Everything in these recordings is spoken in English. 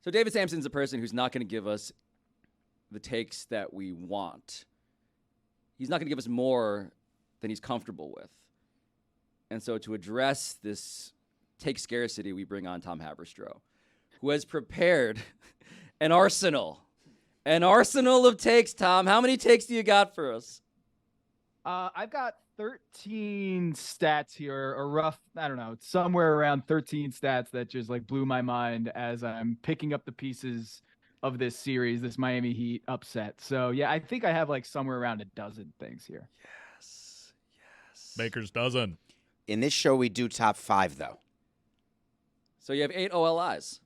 So David Sampson's a person who's not going to give us the takes that we want. He's not going to give us more than he's comfortable with. And so to address this take scarcity, we bring on Tom Haberstroh, who has prepared an arsenal of takes. Tom, how many takes do you got for us? I've got 13 stats here, a rough, I don't know, somewhere around 13 stats that just like blew my mind as I'm picking up the pieces of this series, this Miami Heat upset. So yeah, I think I have like somewhere around a dozen things here. Yes. Baker's dozen. In this show, we do top 5, though. So you have 8 OLIs.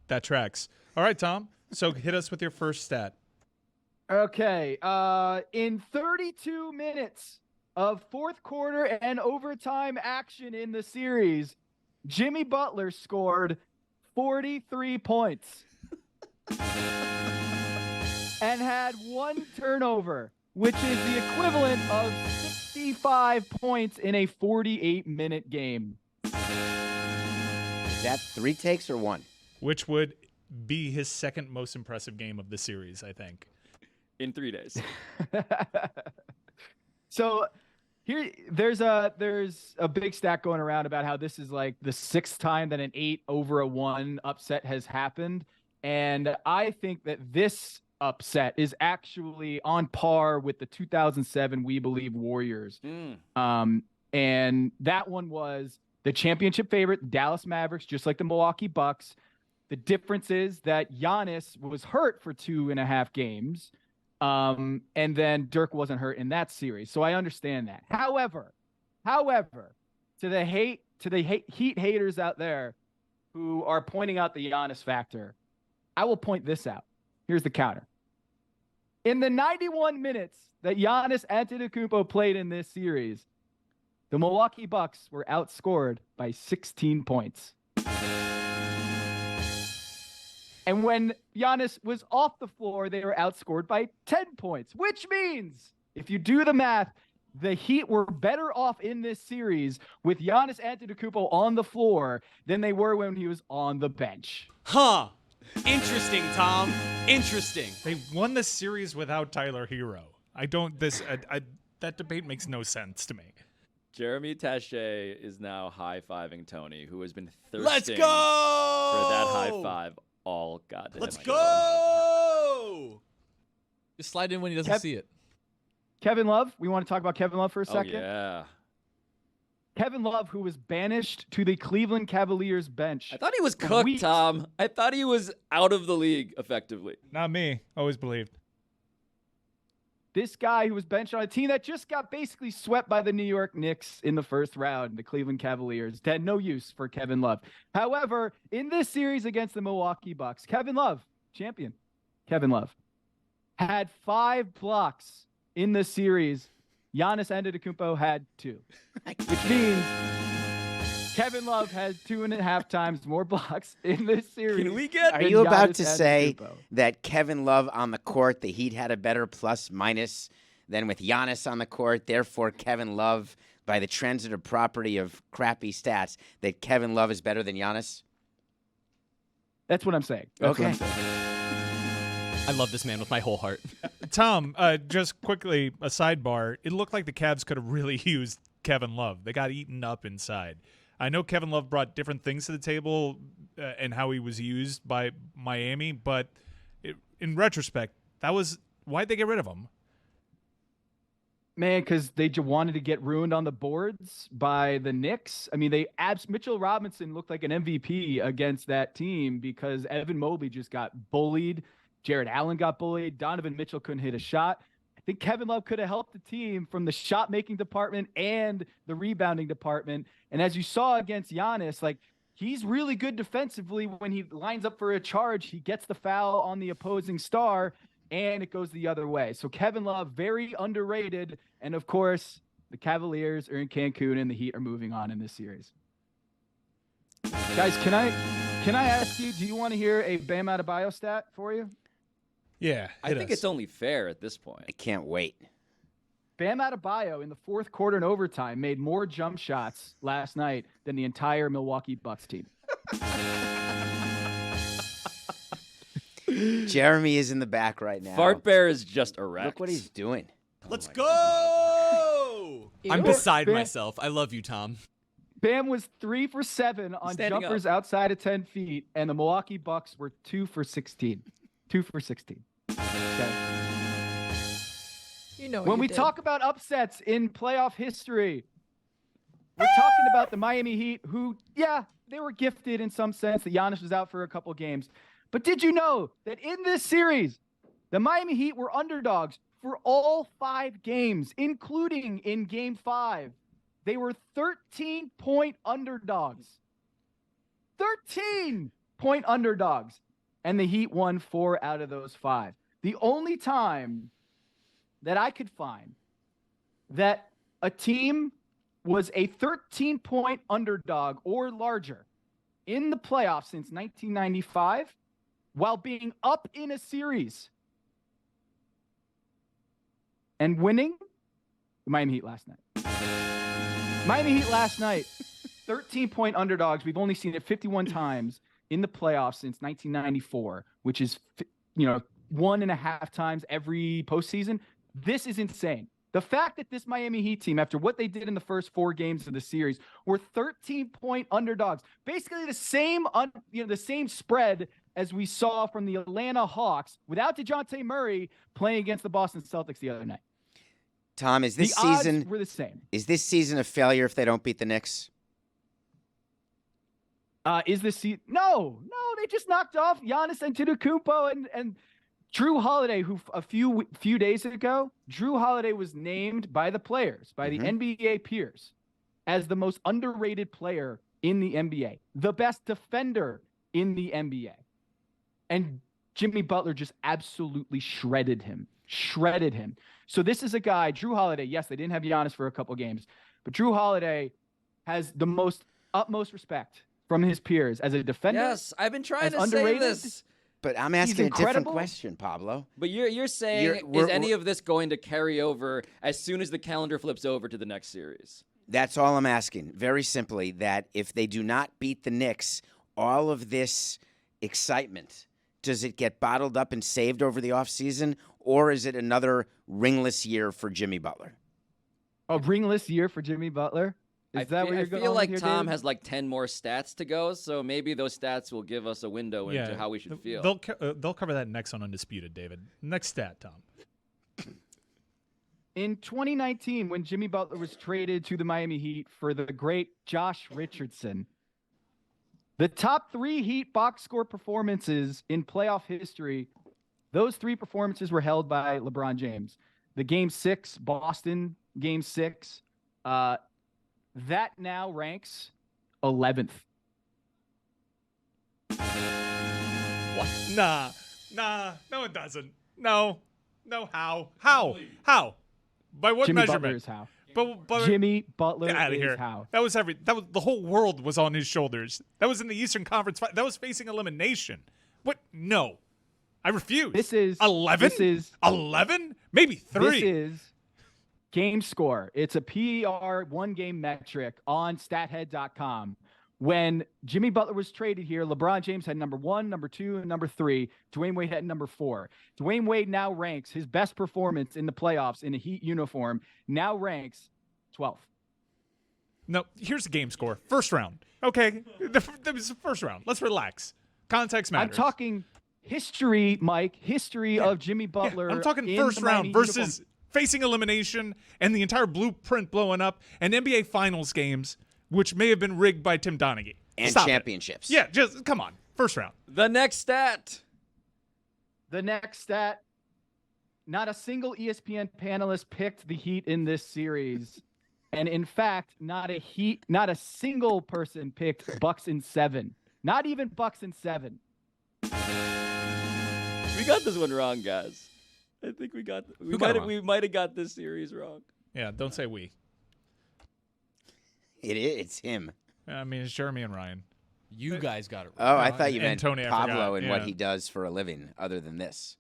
That tracks. All right, Tom. So hit us with your first stat. Okay. In 32 minutes of fourth quarter and overtime action in the series, Jimmy Butler scored 43 points and had 1 turnover, which is the equivalent of 65 points in a 48-minute game. Is that 3 takes or 1? Which would be his second most impressive game of the series, I think. In 3 days. So there's a big stat going around about how this is like the 6th time that an 8-over-1 upset has happened. And I think that this upset is actually on par with the 2007 We Believe Warriors. And that one was the championship favorite, Dallas Mavericks, just like the Milwaukee Bucks. The difference is that Giannis was hurt for 2.5 games. And then Dirk wasn't hurt in that series. So I understand that. However, to the Heat haters out there who are pointing out the Giannis factor, I will point this out. Here's the counter. In the 91 minutes that Giannis Antetokounmpo played in this series, the Milwaukee Bucks were outscored by 16 points. And when Giannis was off the floor, they were outscored by 10 points, which means, if you do the math, the Heat were better off in this series with Giannis Antetokounmpo on the floor than they were when he was on the bench. Huh. Interesting, Tom. Interesting. They won the series without Tyler Hero. That debate makes no sense to me. Jeremy Taché is now high-fiving Tony, who has been thirsting Let's go! for that high five all goddamn. Let's go! Just slide in when he doesn't see it. Kevin Love. We want to talk about Kevin Love for a second. Oh, yeah. Kevin Love, who was banished to the Cleveland Cavaliers bench. I thought he was cooked, Tom. I thought he was out of the league, effectively. Not me. Always believed. This guy who was benched on a team that just got basically swept by the New York Knicks in the first round, the Cleveland Cavaliers, had no use for Kevin Love. However, in this series against the Milwaukee Bucks, Kevin Love, champion, Kevin Love, had 5 blocks in the series. Giannis Antetokounmpo had 2, which means Kevin Love has 2.5 times more blocks in this series. Can we get? Are you about to say that Kevin Love on the court, the Heat had a better plus-minus than with Giannis on the court? Therefore, Kevin Love, by the transitive property of crappy stats, that Kevin Love is better than Giannis? That's what I'm saying. That's okay. what I'm saying. I love this man with my whole heart. Tom, just quickly, a sidebar. It looked like the Cavs could have really used Kevin Love. They got eaten up inside. I know Kevin Love brought different things to the table and how he was used by Miami, but in retrospect, why'd they get rid of him? Man, because they just wanted to get ruined on the boards by the Knicks. I mean, Mitchell Robinson looked like an MVP against that team because Evan Mobley just got bullied. Jared Allen got bullied. Donovan Mitchell couldn't hit a shot. I think Kevin Love could have helped the team from the shot-making department and the rebounding department. And as you saw against Giannis, like, he's really good defensively. When he lines up for a charge, he gets the foul on the opposing star, and it goes the other way. So Kevin Love, very underrated. And, of course, the Cavaliers are in Cancun, and the Heat are moving on in this series. Guys, can I ask you, do you want to hear a Bam Adebayo stat for you? Yeah, I think it's only fair at this point. I can't wait. Bam Adebayo in the fourth quarter and overtime made more jump shots last night than the entire Milwaukee Bucks team. Jeremy is in the back right now. Fart Bear is just erect. Look what he's doing. Let's go! I'm beside Bam. myself. I love you, Tom. Bam was 3 for 7 on Standing jumpers up. outside of 10 feet, and the Milwaukee Bucks were 2 for 16. 2 for 16. Okay. You know When you we did. talk about upsets in playoff history, we're talking about the Miami Heat, who, yeah, they were gifted in some sense that Giannis was out for a couple games. But did you know that in this series, the Miami Heat were underdogs for all 5 games, including in Game 5? They were 13-point underdogs. 13-point underdogs. And the Heat won 4 out of those 5. The only time that I could find that a team was a 13-point underdog or larger in the playoffs since 1995 while being up in a series and winning, the Miami Heat last night. Miami Heat last night, 13-point underdogs. We've only seen it 51 times in the playoffs since 1994, which is, 1.5 times every postseason. This is insane. The fact that this Miami Heat team, after what they did in the first 4 games of the series, were 13-point underdogs, basically the same spread as we saw from the Atlanta Hawks without DeJounte Murray playing against the Boston Celtics the other night. Tom, is this The odds season were the same. is this season a failure if they don't beat the Knicks? Is this season? No, they just knocked off Giannis Antetokounmpo and Drew Holiday, who a few days ago, Drew Holiday was named by the players, by the NBA peers, as the most underrated player in the NBA, the best defender in the NBA. And Jimmy Butler just absolutely shredded him. So this is a guy, Drew Holiday. Yes, they didn't have Giannis for a couple games, but Drew Holiday has the utmost respect from his peers as a defender. Yes, I've been trying as to say underrated. this. But I'm asking a different incredible. question, Pablo. But you're saying, is any of this going to carry over as soon as the calendar flips over to the next series? That's all I'm asking. Very simply, that if they do not beat the Knicks, all of this excitement, does it get bottled up and saved over the offseason, or is it another ringless year for Jimmy Butler? A ringless year for Jimmy Butler? Is that where you're going? I feel like here, Tom Dave? has like 10 more stats to go, so maybe those stats will give us a window into how we should feel. They'll cover that next on Undisputed, David. Next stat, Tom. In 2019, when Jimmy Butler was traded to the Miami Heat for the great Josh Richardson, the top 3 Heat box score performances in playoff history, those 3 performances were held by LeBron James. The Game 6, Boston Game 6, that now ranks 11th. What? Nah, no, it doesn't. No, how? By what Jimmy measurement? Butler is how. But Jimmy Butler get out of is here. how. That was the whole world was on his shoulders. That was in the Eastern Conference. That was facing elimination. What? No, I refuse. This is 11. This is 11, maybe 3. This is game score. It's a PER 1-game metric on stathead.com. When Jimmy Butler was traded here, LeBron James had number 1, number 2, and number 3. Dwayne Wade had number 4. Dwayne Wade now ranks his best performance in the playoffs in a Heat uniform, now ranks 12th. No, here's the game score. First round. Okay, that was the first round. Let's relax. Context matters. I'm talking history, Mike, of Jimmy Butler. I'm talking in first the round Miami versus uniform. facing elimination and the entire blueprint blowing up and NBA Finals games, which may have been rigged by Tim Donaghy. And Stop it. championships. Yeah, just come on. First round. The next stat. Not a single ESPN panelist picked the Heat in this series. And in fact, not a single person picked Bucks in 7. Not even Bucks in 7. We got this one wrong, guys. I think we might have got this series wrong. Yeah, don't say we. It's him. I mean, it's Jeremy and Ryan. You guys got it Oh, right. I thought you and meant Tony, I Pablo forgot, and yeah. what he does for a living, other than this.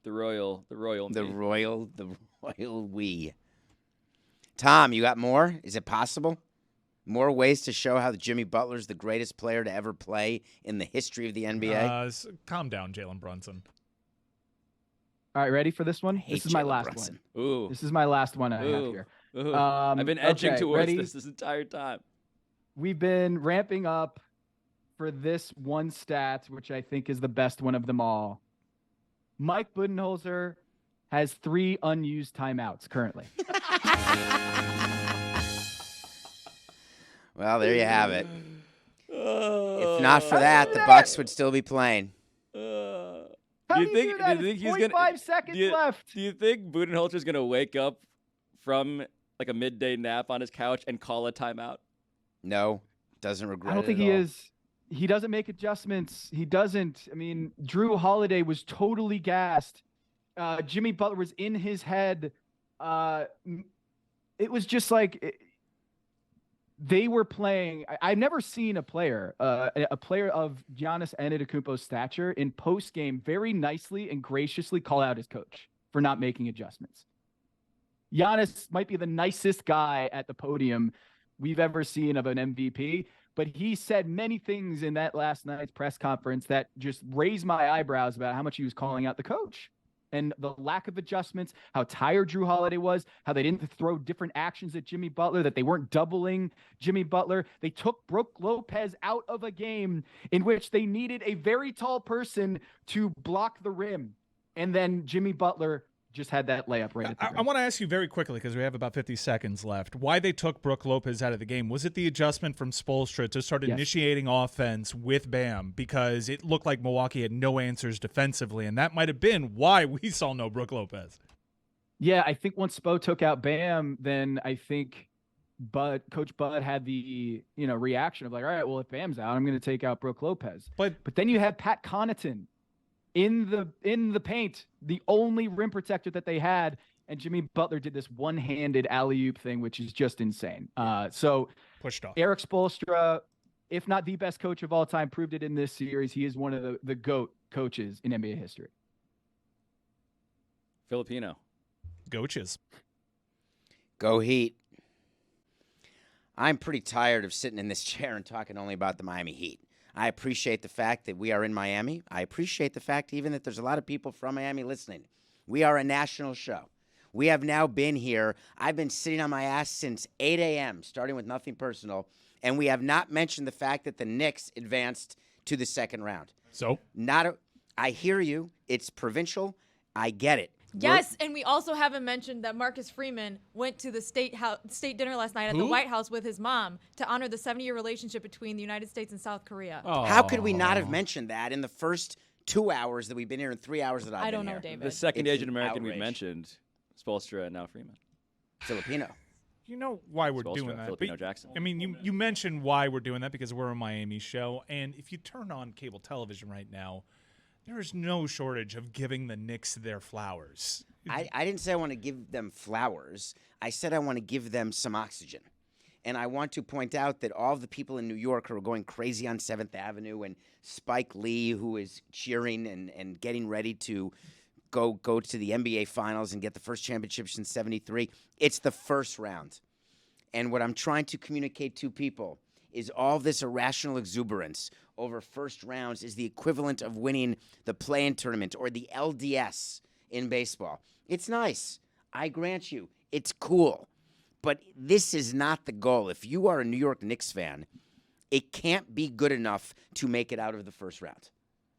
The royal The me. royal we. Tom, you got more? Is it possible? More ways to show how Jimmy Butler's the greatest player to ever play in the history of the NBA? Calm down, Jalen Brunson. All right, ready for this one? Hate This is my Jalen last Brunson. one. Ooh. This is my last one I have Ooh. here. Ooh. I've been edging okay, towards ready? this entire time. We've been ramping up for this one stat, which I think is the best one of them all. Mike Budenholzer has 3 unused timeouts currently. Well, there you have it. If If not for that, the Bucks would still be playing. How do do you you think? do Do that? you think It's he's 0.5 gonna? seconds do you, left. Do you think Budenholzer's gonna wake up from like a midday nap on his couch and call a timeout? No, doesn't regret I don't it think at he all. is. He doesn't make adjustments. He doesn't. I mean, Drew Holiday was totally gassed. Jimmy Butler was in his head. It was just like they were playing. I've never seen a player of Giannis Antetokounmpo's stature in post game very nicely and graciously call out his coach for not making adjustments. Giannis might be the nicest guy at the podium we've ever seen of an MVP, but he said many things in that last night's press conference that just raised my eyebrows about how much he was calling out the coach and the lack of adjustments, how tired Drew Holiday was, how they didn't throw different actions at Jimmy Butler, that they weren't doubling Jimmy Butler. They took Brook Lopez out of a game in which they needed a very tall person to block the rim. And then Jimmy Butler just had that layup right at the rim. I want to ask you very quickly, because we have about 50 seconds left, why they took Brook Lopez out of the game. Was it the adjustment from Spoelstra to start initiating offense with Bam? Because it looked like Milwaukee had no answers defensively, and that might have been why we saw no Brook Lopez. Yeah, I think once Spo took out Bam, then I think Coach Bud had the reaction of like, all right, well, if Bam's out, I'm going to take out Brook Lopez. But then you had Pat Connaughton in the paint, the only rim protector that they had, and Jimmy Butler did this one-handed alley-oop thing, which is just insane. So pushed off. Eric Spoelstra, if not the best coach of all time, proved it in this series. He is one of the GOAT coaches in NBA history. Filipino. Coaches. Go Heat. I'm pretty tired of sitting in this chair and talking only about the Miami Heat. I appreciate the fact that we are in Miami. I appreciate the fact even that there's a lot of people from Miami listening. We are a national show. We have now been here. I've been sitting on my ass since 8 a.m., starting with nothing personal, and we have not mentioned the fact that the Knicks advanced to the second round. So? I hear you. It's provincial. I get it. Yes, and we also haven't mentioned that Marcus Freeman went to the state dinner last night at the White House with his mom to honor the 70-year relationship between the United States and South Korea. Oh. How could we not have mentioned that in the first 2 hours that we've been here and 3 hours that I've been here? I don't know, David. The second It's Asian American we outrage. mentioned, Spoelstra and now Freeman. Filipino. You know why we're Spoelstra, doing that. Filipino But, Jackson. I mean, you mentioned why we're doing that because we're a Miami show, and if you turn on cable television right now, there is no shortage of giving the Knicks their flowers. I didn't say I want to give them flowers. I said I want to give them some oxygen. And I want to point out that all of the people in New York who are going crazy on 7th Avenue and Spike Lee, who is cheering and getting ready to go to the NBA Finals and get the first championship since '73, it's the first round. And what I'm trying to communicate to people is all this irrational exuberance over first rounds is the equivalent of winning the play-in tournament or the LDS in baseball. It's nice. I grant you. It's cool. But this is not the goal. If you are a New York Knicks fan, it can't be good enough to make it out of the first round.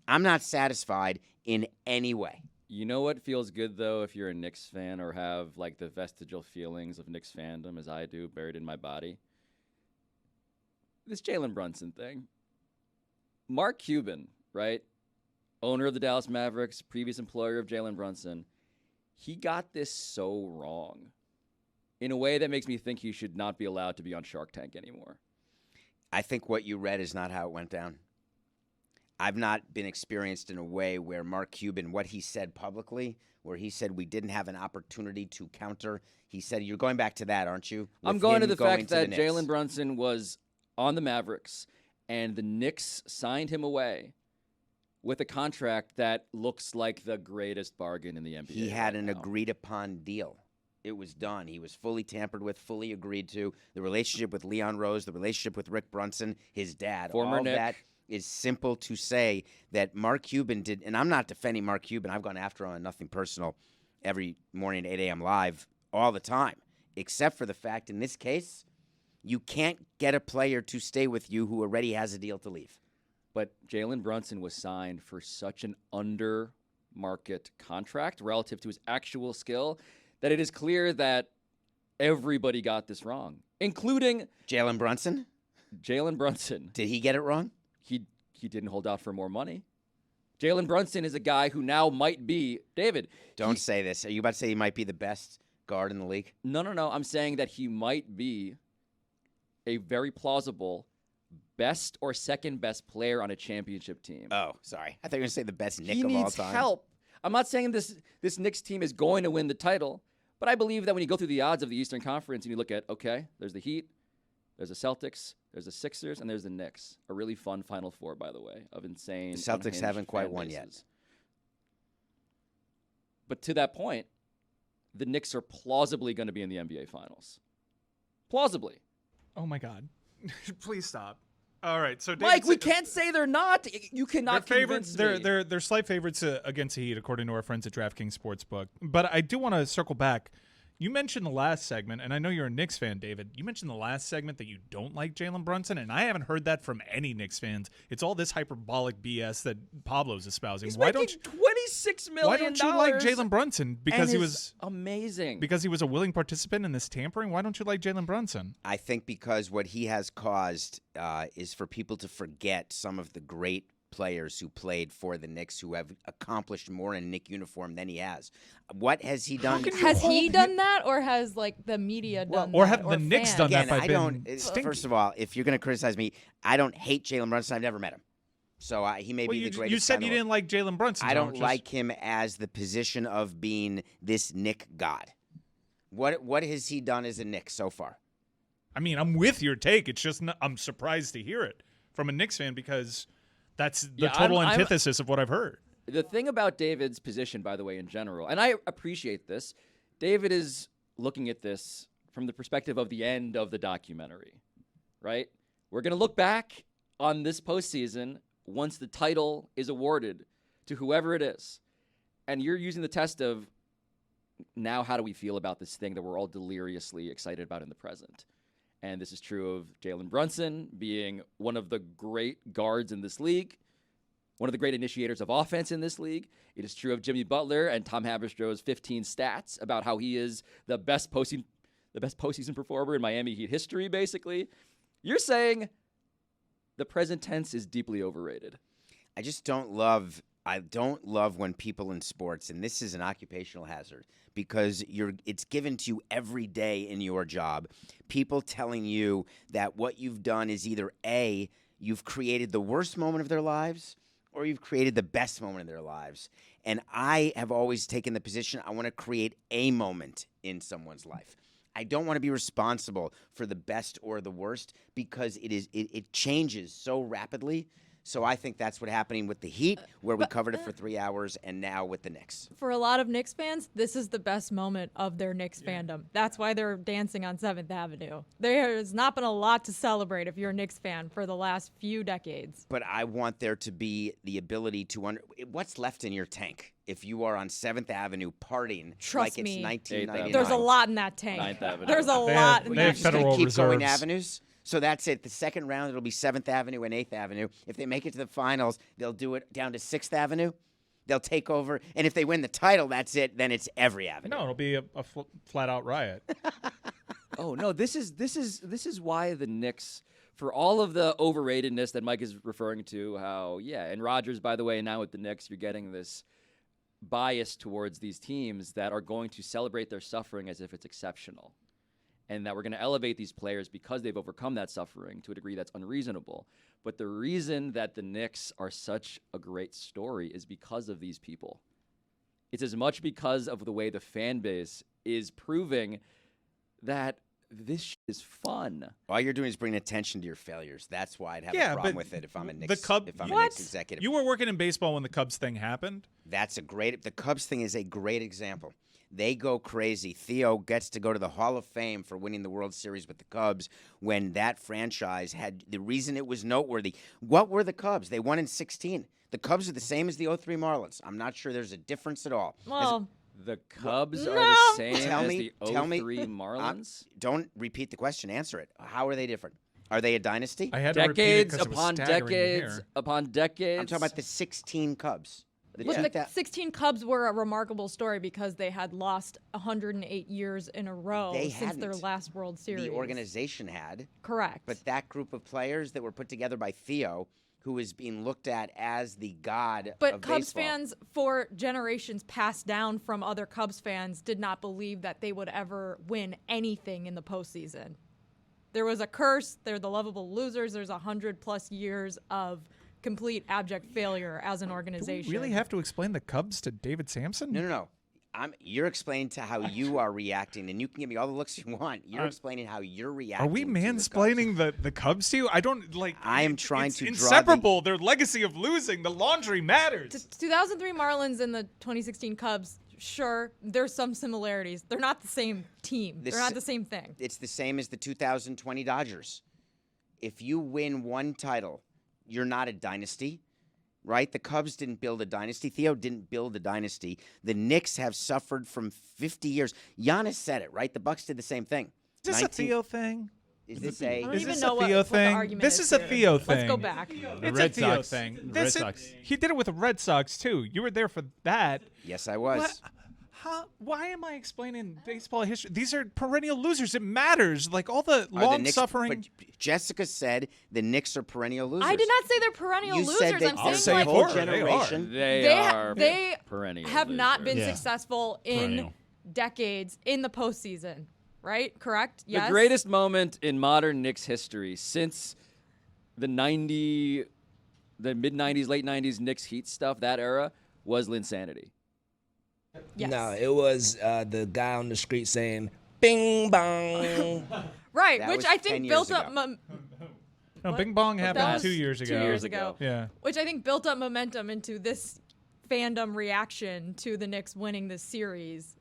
I'm not satisfied in any way. You know what feels good, though, if you're a Knicks fan or have, like, the vestigial feelings of Knicks fandom, as I do, buried in my body? This Jalen Brunson thing. Mark Cuban, right? Owner of the Dallas Mavericks, previous employer of Jalen Brunson. He got this so wrong in a way that makes me think he should not be allowed to be on Shark Tank anymore. I think what you read is not how it went down. I've not been experienced in a way where Mark Cuban, what he said publicly, where he said we didn't have an opportunity to counter. He said, you're going back to that, aren't you? I'm With going to him the fact to that the Knicks. Jalen Brunson was on the Mavericks and the Knicks signed him away with a contract that looks like the greatest bargain in the NBA. He had right an now. agreed-upon deal. It was done. He was fully tampered with, fully agreed to. The relationship with Leon Rose, the relationship with Rick Brunson, his dad, Former all Knick. that is simple to say that Mark Cuban did, and I'm not defending Mark Cuban. I've gone after him on Nothing Personal every morning at 8 a.m. live all the time, except for the fact in this case, you can't get a player to stay with you who already has a deal to leave. But Jalen Brunson was signed for such an under-market contract relative to his actual skill that it is clear that everybody got this wrong, including Jalen Brunson. Jalen Brunson. Did he get it wrong? He didn't hold out for more money. Jalen Brunson is a guy who now might be, David. Don't say this. Are you about to say he might be the best guard in the league? No. I'm saying that he might be a very plausible best or second best player on a championship team. Oh, sorry. I thought you were going to say the best Knick he of all needs time. help. I'm not saying this Knicks team is going to win the title, but I believe that when you go through the odds of the Eastern Conference and you look at, okay, there's the Heat, there's the Celtics, there's the Sixers, and there's the Knicks. A really fun Final Four, by the way, of insane. The Celtics unhinged haven't quite fan won bases. yet. But to that point, the Knicks are plausibly going to be in the NBA Finals. Plausibly. Oh my God! Please stop. All right, so Mike, David we can't say they're not. You cannot they're convince favorites. me. They're slight favorites against the Heat, according to our friends at DraftKings Sportsbook. But I do want to circle back. You mentioned the last segment, and I know you're a Knicks fan, David. You mentioned the last segment that you don't like Jalen Brunson, and I haven't heard that from any Knicks fans. It's all this hyperbolic BS that Pablo's espousing. He's Why making don't $26 million? Why don't you like Jalen Brunson? Because he was amazing. Because he was a willing participant in this tampering. Why don't you like Jalen Brunson? I think because what he has caused is for people to forget some of the great players who played for the Knicks who have accomplished more in a Knick uniform than he has. What has he done? Has he done that, or has like the media done or that? have the Knicks done Again, that by I being don't. stinky? First of all, if you're going to criticize me, I don't hate Jalen Brunson. I've never met him, so he may be the greatest. You said guy you in the didn't like Jalen Brunson. I Tom, don't which is- like him as the position of being this Knick god. What has he done as a Knick so far? I mean, I'm with your take. It's just I'm surprised to hear it from a Knicks fan because that's the total antithesis of what I've heard. The thing about David's position, by the way, in general, and I appreciate this, David is looking at this from the perspective of the end of the documentary, right? We're going to look back on this postseason once the title is awarded to whoever it is. And you're using the test of now how do we feel about this thing that we're all deliriously excited about in the present. And this is true of Jalen Brunson being one of the great guards in this league, one of the great initiators of offense in this league. It is true of Jimmy Butler and Tom Haberstroh's 15 stats about how he is the best postseason performer in Miami Heat history, basically. You're saying the present tense is deeply overrated. I don't love when people in sports, and this is an occupational hazard because it's given to you every day in your job, people telling you that what you've done is either A, you've created the worst moment of their lives, or you've created the best moment of their lives. And I have always taken the position I want to create a moment in someone's life. I don't want to be responsible for the best or the worst because it changes so rapidly. So I think that's what's happening with the Heat, where we covered it for 3 hours, and now with the Knicks. For a lot of Knicks fans, this is the best moment of their Knicks fandom. That's why they're dancing on 7th Avenue. There has not been a lot to celebrate if you're a Knicks fan for the last few decades. But I want there to be the ability to what's left in your tank if you are on 7th Avenue partying Trust like me, it's 1999. there's a lot in that tank. 9th Avenue. There's a They lot have- in they that have Just gonna federal keep going reserves. avenues. So that's it. The second round, it'll be 7th Avenue and 8th Avenue. If they make it to the finals, they'll do it down to 6th Avenue. They'll take over. And if they win the title, that's it. Then it's every avenue. No, it'll be a flat-out riot. Oh no, this is why the Knicks, for all of the overratedness that Mike is referring to, how and Rodgers, by the way, now with the Knicks, you're getting this bias towards these teams that are going to celebrate their suffering as if it's exceptional. And that we're going to elevate these players because they've overcome that suffering to a degree that's unreasonable. But the reason that the Knicks are such a great story is because of these people. It's as much because of the way the fan base is proving that this is fun. All you're doing is bringing attention to your failures. That's why I'd have Yeah, a problem but with it if I'm a the Knicks, Cub- if I'm a What? Knicks executive. You were working in baseball when the Cubs thing happened. The Cubs thing is a great example. They go crazy. Theo gets to go to the Hall of Fame for winning the World Series with the Cubs when that franchise had the reason it was noteworthy. What were the Cubs? They won in 16. The Cubs are the same as the 03 Marlins. I'm not sure there's a difference at all. Well, The Cubs are No. the same Tell as me- the tell me- 03 Marlins. Don't repeat the question. Answer it. How are they different? Are they a dynasty? I had to repeat it Decades 'cause it was upon staggering to decades hear. upon decades. I'm talking about the 16 Cubs. Well, the 16 Cubs were a remarkable story because they had lost 108 years in a row They since their hadn't. last World Series. The organization had. Correct. But that group of players that were put together by Theo, who is being looked at as the god But of Cubs baseball. fans for generations passed down from other Cubs fans did not believe that they would ever win anything in the postseason. There was a curse. They're the lovable losers. There's 100+ years of complete abject failure as an Do we organization. really have to explain the Cubs to David Samson? No. You're explaining to how you are reacting, and you can give me all the looks you want. You're explaining how you're reacting. Are we to the Cubs. mansplaining the Cubs to you? I don't like. I am trying it's to draw the- inseparable. Their legacy of losing. The laundry matters. 2003 Marlins and the 2016 Cubs, sure, there's some similarities. They're not the same team. They're not the same thing. It's the same as the 2020 Dodgers. If you win one title, you're not a dynasty, right? The Cubs didn't build a dynasty. Theo didn't build a dynasty. The Knicks have suffered from 50 years. Giannis said it, right? The Bucks did the same thing. Is this a Theo thing? Is this I don't Is even this know a Theo what the thing? argument This is a here. Theo thing. Let's go back. It's Red a Theo Sox. thing. The This Red is- Sox. He did it with the Red Sox too. You were there for that. Yes, I was. What? Why am I explaining baseball history? These are perennial losers. It matters. Like all the Are the long Knicks- suffering. But Jessica said the Knicks are perennial losers. I did not say they're perennial You losers. said that I'm I'll saying say like for whole it. They are. generation. they perennial have not losers. been Yeah. successful in Perennial. decades in the postseason, right? Correct? Yes. The greatest moment in modern Knicks history since the mid-90s, late 90s Knicks Heat stuff, that era, was Linsanity. Yes. No, it was the guy on the street saying "Bing bong." Right, That which was I 10 think years built up. ago. No, Bing Bong happened That was 2 years ago. 2 years ago. Yeah. Which I think built up momentum into this fandom reaction to the Knicks winning this series.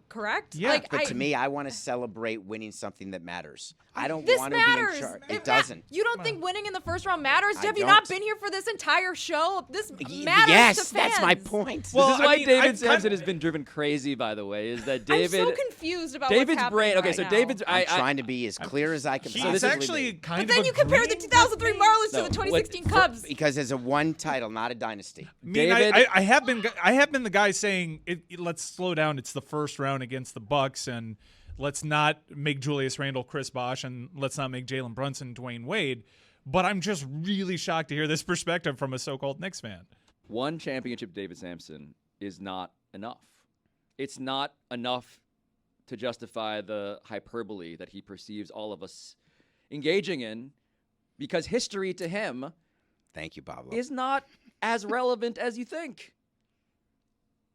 Correct? Yeah, like, But to me, I want to celebrate winning something that matters. I don't this want to matters. be in charge. It It doesn't. You don't think winning in the first round matters? I Have you not don't. been here for this entire show? This Y- matters yes, to fans. that's my point. Well, this is why I mean, David I've Sampson kind- has been driven crazy, by the way, is that I'm David... so confused about David's what's happening brain... Okay, right so now. David's... I'm trying to be as clear as I can He's possibly actually be. kind But then of you compare the agreeing 2003 with me. Marlins No, to the what- 2016 Cubs. Because it's a one title, not a dynasty. I mean, David- I have been the guy saying let's slow down. It's the first round against the Bucks, and let's not make Julius Randle Chris Bosh, and let's not make Jalen Brunson Dwayne Wade. But I'm just really shocked to hear this perspective from a so-called Knicks fan. One championship, David Sampson, is not enough. It's not enough to justify the hyperbole that he perceives all of us engaging in, because history to him Thank you, Pablo. is not as relevant as you think.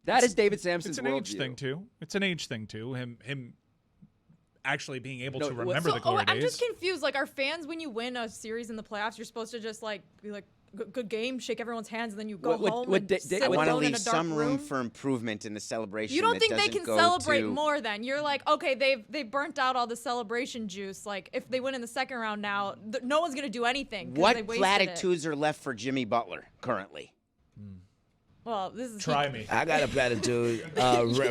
That is David Sampson's It's an age worldview. thing too. It's an age thing too. Him actually being able No, to what- remember the glory I'm days. just confused. Like, are fans, when you win a series in the playoffs, you're supposed to just like be like, good game, shake everyone's hands, and then you go What- home what and Da- sit Da- I what want to alone in leave a dark some room for improvement in the celebration. You don't that think they doesn't can go celebrate to- more then? You're like, okay, they burnt out all the celebration juice. Like, if they win in the second round now, no one's gonna do anything. 'cause they What wasted platitudes are left for Jimmy Butler currently? It. Well, this is Try me. I got a platitude.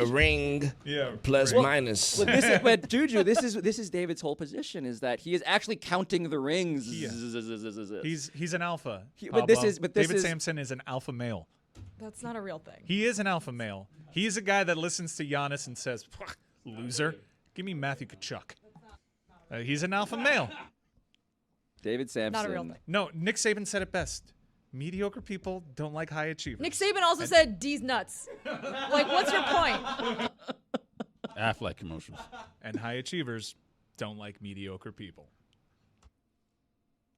Ring Yeah. plus minus. But but Juju, this is David's whole position, is that he is actually counting the rings. He's an alpha. But this Pablo. is- but this David is- Sampson is an alpha male. That's not a real thing. He is an alpha male. He's a guy that listens to Giannis and says, "Loser, give me Matthew Tkachuk." He's an alpha male. David Sampson. Not a real thing. No, Nick Saban said it best. Mediocre people don't like high achievers. Nick Saban also said D's nuts. Like, what's your point? Affleck commercials. And high achievers don't like mediocre people.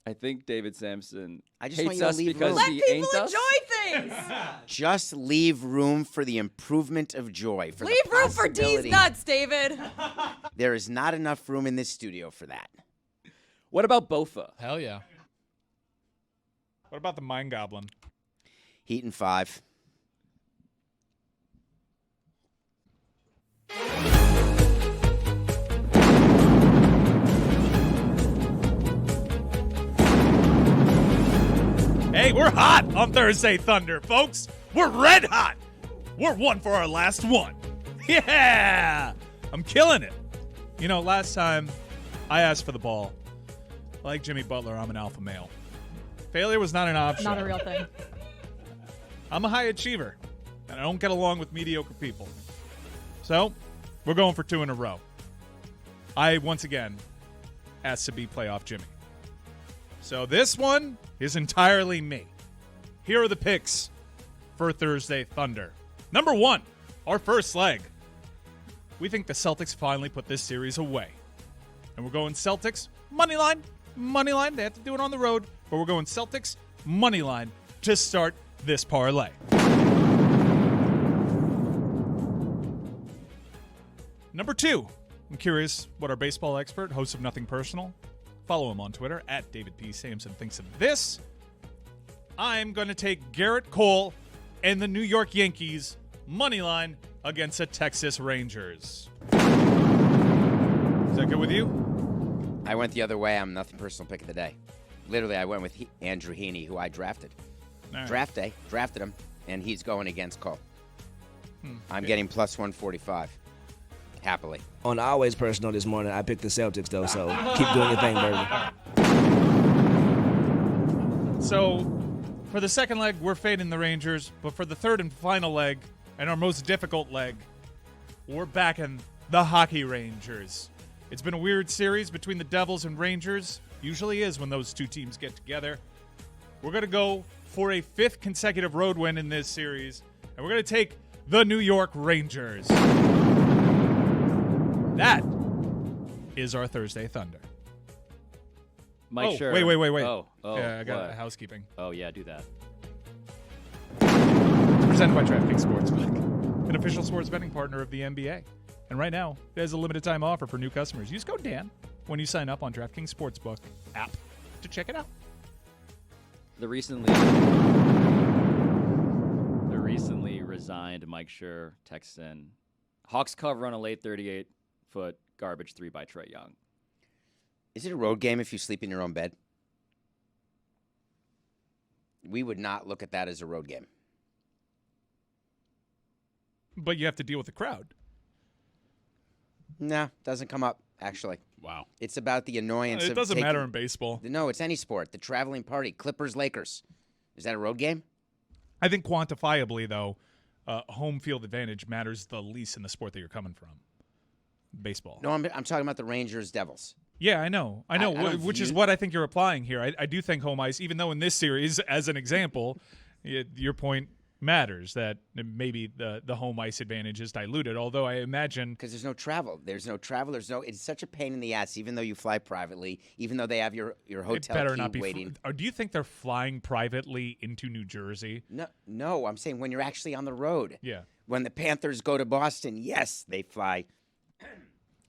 I think David Sampson I just hates want you to us leave because room. Let he people ain't us. enjoy things. Just leave room for the improvement of joy. For Leave the room for D's possibility. nuts, David. There is not enough room in this studio for that. What about Bofa? Hell yeah. What about the Mind Goblin? Heat in 5. Hey, we're hot on Thursday Thunder, folks. We're red hot. We're one for our last one. Yeah! I'm killing it. You know, last time I asked for the ball, like Jimmy Butler, I'm an alpha male. Failure was not an option. Not a real thing. I'm a high achiever, and I don't get along with mediocre people. So, we're going for 2 in a row. I, once again, asked to be playoff Jimmy. So this one is entirely me. Here are the picks for Thursday Thunder. Number 1, our first leg. We think the Celtics finally put this series away. And we're going Celtics, money line. Money line. They have to do it on the road. But we're going Celtics, money line to start this parlay. Number 2. I'm curious what our baseball expert, host of Nothing Personal, follow him on Twitter, at David P. Samson, thinks of this. I'm going to take Garrett Cole and the New York Yankees money line against the Texas Rangers. Is that good with you? I went the other way. I'm Nothing Personal pick of the day. Literally, I went with Andrew Heaney, who I drafted. Right. Draft day, drafted him, and he's going against Cole. I'm getting plus 145. Happily. On Always Personal this morning, I picked the Celtics, though, so keep doing your thing, baby. So, for the second leg, we're fading the Rangers, but for the third and final leg, and our most difficult leg, we're backing the Hockey Rangers. It's been a weird series between the Devils and Rangers. Usually is when those two teams get together. We're going to go for a 5th consecutive road win in this series, and we're going to take the New York Rangers. That is our Thursday Thunder. Mike, sure. Wait. Oh, yeah, I got what? housekeeping. Oh, yeah, do that. Presented by DraftKings Sportsbook, an official sports betting partner of the NBA. And right now, there's a limited time offer for new customers. Use code Dan when you sign up on DraftKings Sportsbook app to check it out. The recently resigned Mike Schur texts in, Hawks cover on a late 38-foot garbage 3 by Trae Young. Is it a road game if you sleep in your own bed? We would not look at that as a road game. But you have to deal with the crowd. No, doesn't come up, actually. Wow. It's about the annoyance of It doesn't taking- matter in baseball. No, it's any sport. The traveling party, Clippers, Lakers. Is that a road game? I think quantifiably, though, home field advantage matters the least in the sport that you're coming from. Baseball. No, I'm talking about the Rangers, Devils. Yeah, I know, I don't which is view- what I think you're applying here. I do think home ice, even though in this series, as an example, your point matters that maybe the home ice advantage is diluted, although I imagine... Because there's no travel. It's such a pain in the ass, even though you fly privately, even though they have your hotel it better key not be waiting. Or do you think they're flying privately into New Jersey? No, I'm saying when you're actually on the road. Yeah. When the Panthers go to Boston, yes, they fly.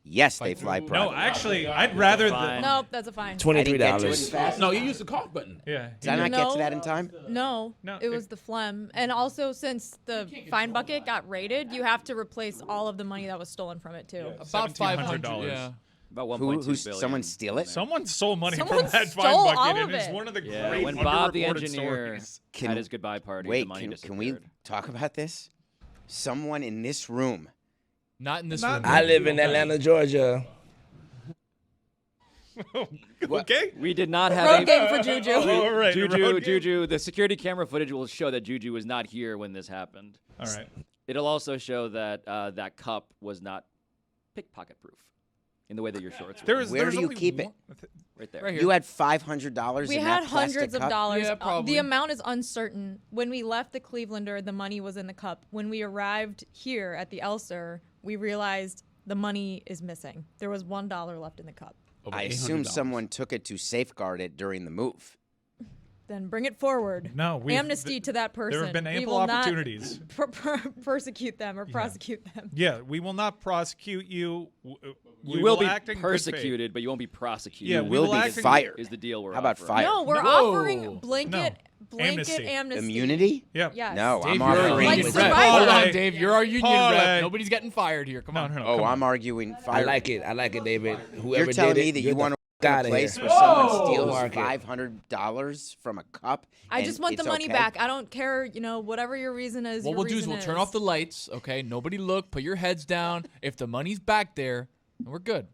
Yes, they fly No, privately. actually, I'd rather... Nope, that's a fine. I didn't get to it $23. fast. No, you used the cough button. Yeah. Did I not get No. to that in time? No, No, it was the phlegm. And also, since the fine bucket got raided, you have to replace all of the money that was stolen from it, too. About $500. $1,700. Yeah. About 1.2 Who's billion. someone steal it? Someone stole money Someone from that stole fine bucket, all and of it's it. one of the Yeah, great when Bob the underreported engineer stories. had his goodbye party, the Wait, money can we disappeared. talk about this? Someone in this room. Not in this Not- room. I live in Atlanta, Georgia. Okay. We did not have Road a game for Juju. All right, road game. Juju. The security camera footage will show that Juju was not here when this happened. All right. It'll also show that that cup was not pickpocket proof in the way that your shorts were. Where do you only keep it? Right there. Right here. You had $500 We in had that plastic hundreds of cup? dollars. Yeah, probably. The amount is uncertain. When we left the Clevelander, the money was in the cup. When we arrived here at the Elser, we realized the money is missing. There was $1 left in the cup. Over I assume $800. someone took it to safeguard it during the move. Then bring it forward. No, amnesty to that person. There have been We ample will not opportunities. persecute them or prosecute them. Yeah, we will not prosecute you. You will be act in good faith. persecuted, but you won't be prosecuted. Yeah, You we will be act in- fired. Is the deal we're How about offering. fire? No, we're No. offering blanket Amnesty. amnesty. Immunity? Yeah. Yes. No, Dave, I'm you're our offering. Like union Survivor. rep. Hold Parlay. on, Dave. You're our union Parlay. rep. Nobody's getting fired here. Come on. No, Oh, come on. I'm arguing I fire. like it. I like it, David. Whoever You're telling did me it, that you're you the want to Got a it. place where someone steals Market. $500 from a cup. I and just want the it's money okay? back. I don't care, whatever your reason is. What your we'll do is reason we'll turn off the lights, okay? Nobody look. Put your heads down. If the money's back there, we're good.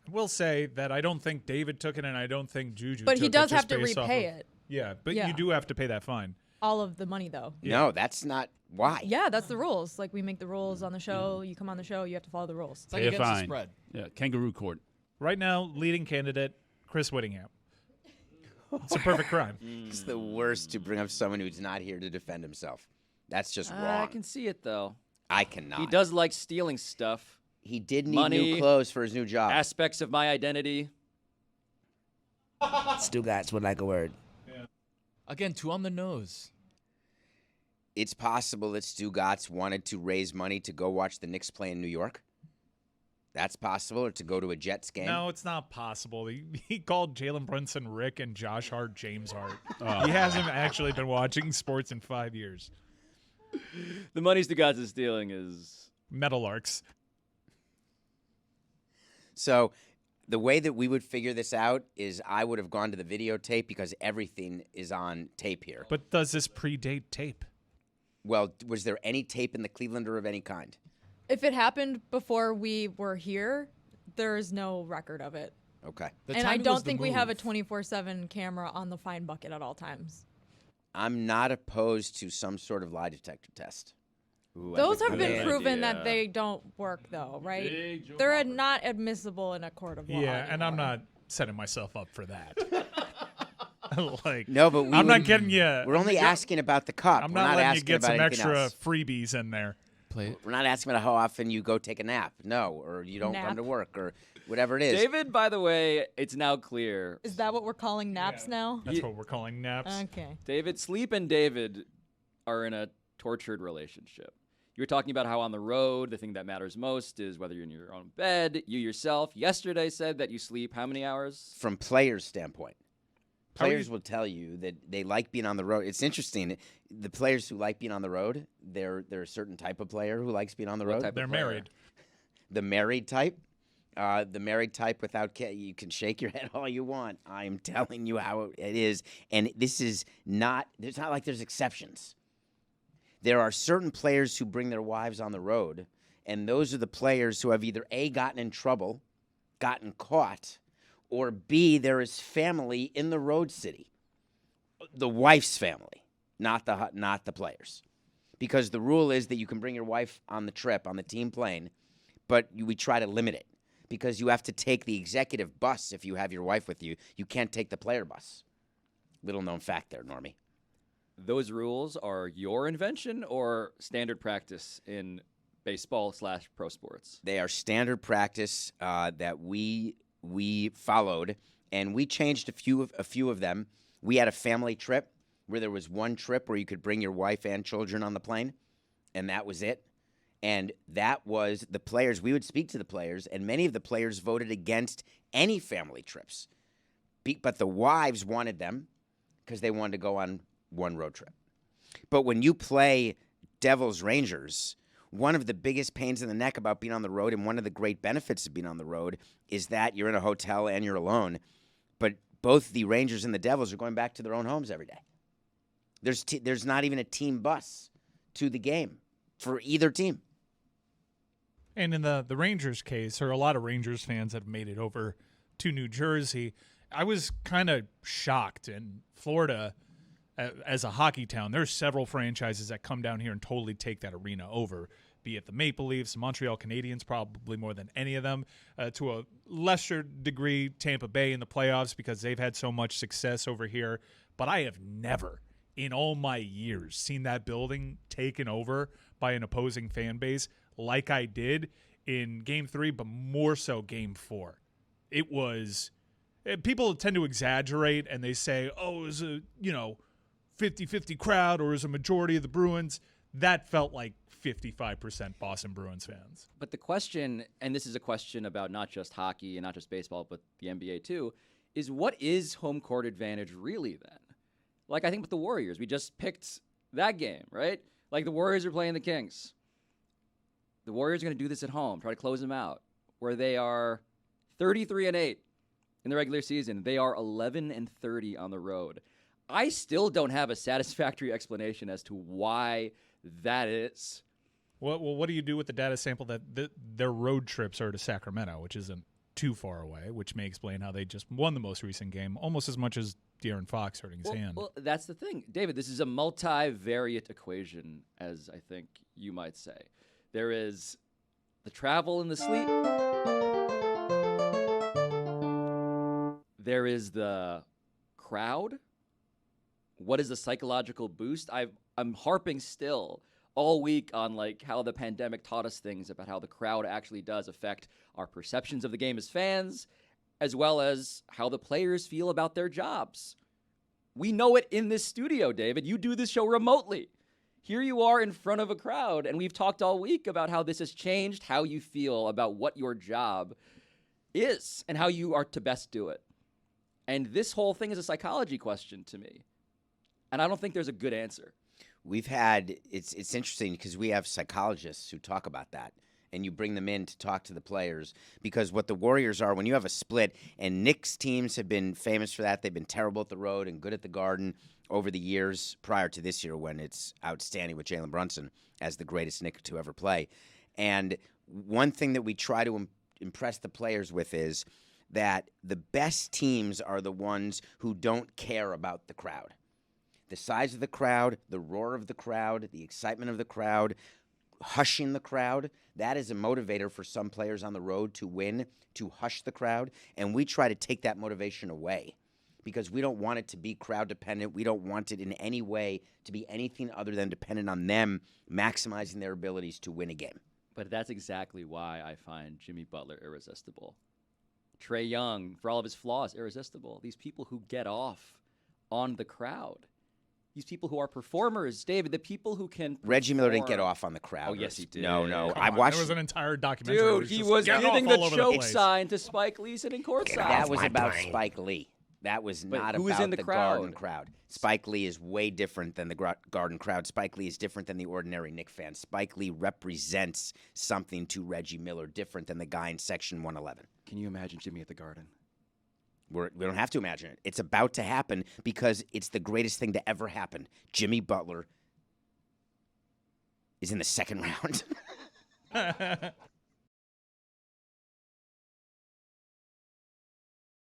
I will say that I don't think David took it, and I don't think Juju But took he it does just have to based off repay of- it. Yeah, but Yeah. you do have to pay that fine. All of the money, though. No, that's not why. Yeah, that's the rules. Like, we make the rules on the show. You come on the show, you have to follow the rules. It's like Pay a against the fine. spread. Yeah, kangaroo court. Right now, leading candidate, Chris Whittingham. It's a perfect crime. It's the worst to bring up someone who's not here to defend himself. That's just I wrong. can see it, though. I cannot. He does like stealing stuff, He did need Money, new clothes for his new job. aspects of my identity. Stugotz would like a word. Again, 2 on the nose. It's possible that Stugotz wanted to raise money to go watch the Knicks play in New York. That's possible, or to go to a Jets game. No, it's not possible. He called Jalen Brunson Rick and Josh Hart James Hart. Oh. He hasn't actually been watching sports in 5 years. The money Stugotz is stealing is Metal Arcs. So the way that we would figure this out is I would have gone to the videotape because everything is on tape here. But does this predate tape? Well, was there any tape in the Clevelander of any kind? If it happened before we were here, there is no record of it. Okay. The And I timing was don't the think we have a move. 24/7 camera on the fine bucket at all times. I'm not opposed to some sort of lie detector test. Ooh, Those that's a have good been proven idea. that they don't work, though, right? Big Joe They're Hopper. not admissible in a court of law. Yeah, and I'm anymore. not setting myself up for that. Like, No, but I'm not getting you. We're only asking about the cup. I'm We're not letting you asking get about some anything extra else. freebies in there. Play it. We're not asking about how often you go take a nap. No, or you don't come Nap? to work, or whatever it is. David, by the way, it's now clear. Is that what we're calling naps now? That's what we're calling naps. Okay. David, Sleep and David are in a tortured relationship. You were talking about how on the road, the thing that matters most is whether you're in your own bed. You yourself yesterday said that you sleep how many hours? From players' standpoint. How are Players you- will tell you that they like being on the road. It's interesting. The players who like being on the road, they're a certain type of player who likes being on the What road. type of They're player? married. The married type. The married type without you can shake your head all you want. I'm telling you how it is. And this is not, it's not like there's exceptions. There are certain players who bring their wives on the road, and those are the players who have either A, gotten in trouble, gotten caught, or B, there is family in the road city. The wife's family, not the players. Because the rule is that you can bring your wife on the trip, on the team plane, but we try to limit it. Because you have to take the executive bus if you have your wife with you. You can't take the player bus. Little known fact there, Normie. Those rules are your invention or standard practice in baseball/pro sports? They are standard practice that we followed, and we changed a few of them. We had a family trip where there was one trip where you could bring your wife and children on the plane, and that was it. And that was the players. We would speak to the players, and many of the players voted against any family trips. But the wives wanted them because they wanted to go on one road trip. But when you play Devils Rangers, one of the biggest pains in the neck about being on the road, and one of the great benefits of being on the road, is that you're in a hotel and you're alone. But both the Rangers and the Devils are going back to their own homes every day. There's not even a team bus to the game for either team. And in the Rangers case, or a lot of Rangers fans have made it over to New Jersey, I was kind of shocked. In Florida, as a hockey town, there's several franchises that come down here and totally take that arena over, be it the Maple Leafs, Montreal Canadiens, probably more than any of them, to a lesser degree Tampa Bay in the playoffs because they've had so much success over here. But I have never, in all my years, seen that building taken over by an opposing fan base like I did in Game 3, but more so Game 4. It was – people tend to exaggerate, and they say, oh, it was a, 50-50 crowd, or it was a majority of the Bruins. That felt like 55% Boston Bruins fans. But the question, and this is a question about not just hockey and not just baseball, but the NBA too, is what is home court advantage really then? Like I think with the Warriors, we just picked that game, right? Like the Warriors are playing the Kings. The Warriors are going to do this at home, try to close them out, where they are 33-8 in the regular season. They are 11-30 on the road. I still don't have a satisfactory explanation as to why that is. Well, what do you do with the data sample that their road trips are to Sacramento, which isn't too far away, which may explain how they just won the most recent game almost as much as De'Aaron Fox hurting his hand. Well, that's the thing. David, this is a multivariate equation, as I think you might say. There is the travel and the sleep. There is the crowd. What is the psychological boost? I'm harping still all week on like how the pandemic taught us things about how the crowd actually does affect our perceptions of the game as fans, as well as how the players feel about their jobs. We know it in this studio, David. You do this show remotely. Here you are in front of a crowd, and we've talked all week about how this has changed how you feel about what your job is and how you are to best do it. And this whole thing is a psychology question to me. And I don't think there's a good answer. We've had, it's interesting because we have psychologists who talk about that, and you bring them in to talk to the players, because what the Warriors are, when you have a split, and Knicks teams have been famous for that. They've been terrible at the road and good at the Garden over the years prior to this year when it's outstanding with Jalen Brunson as the greatest Knick to ever play. And one thing that we try to impress the players with is that the best teams are the ones who don't care about the crowd. The size of the crowd, the roar of the crowd, the excitement of the crowd, hushing the crowd, that is a motivator for some players on the road to win, to hush the crowd. And we try to take that motivation away because we don't want it to be crowd dependent. We don't want it in any way to be anything other than dependent on them maximizing their abilities to win a game. But that's exactly why I find Jimmy Butler irresistible. Trae Young, for all of his flaws, irresistible. These people who get off on the crowd. These people who are performers, David, the people who can perform. Reggie Miller didn't get off on the crowd. Oh, yes, he did. No. I watched. There was an entire documentary. Dude, he was giving the choke sign to Spike Lee sitting courtside. That was about Spike Lee. That was not who is about in the Garden crowd. Spike Lee is way different than the Garden crowd. Spike Lee is different than the ordinary Knick fan. Spike Lee represents something to Reggie Miller different than the guy in Section 111. Can you imagine Jimmy at the Garden? We don't have to imagine it. It's about to happen because it's the greatest thing to ever happen. Jimmy Butler is in the second round.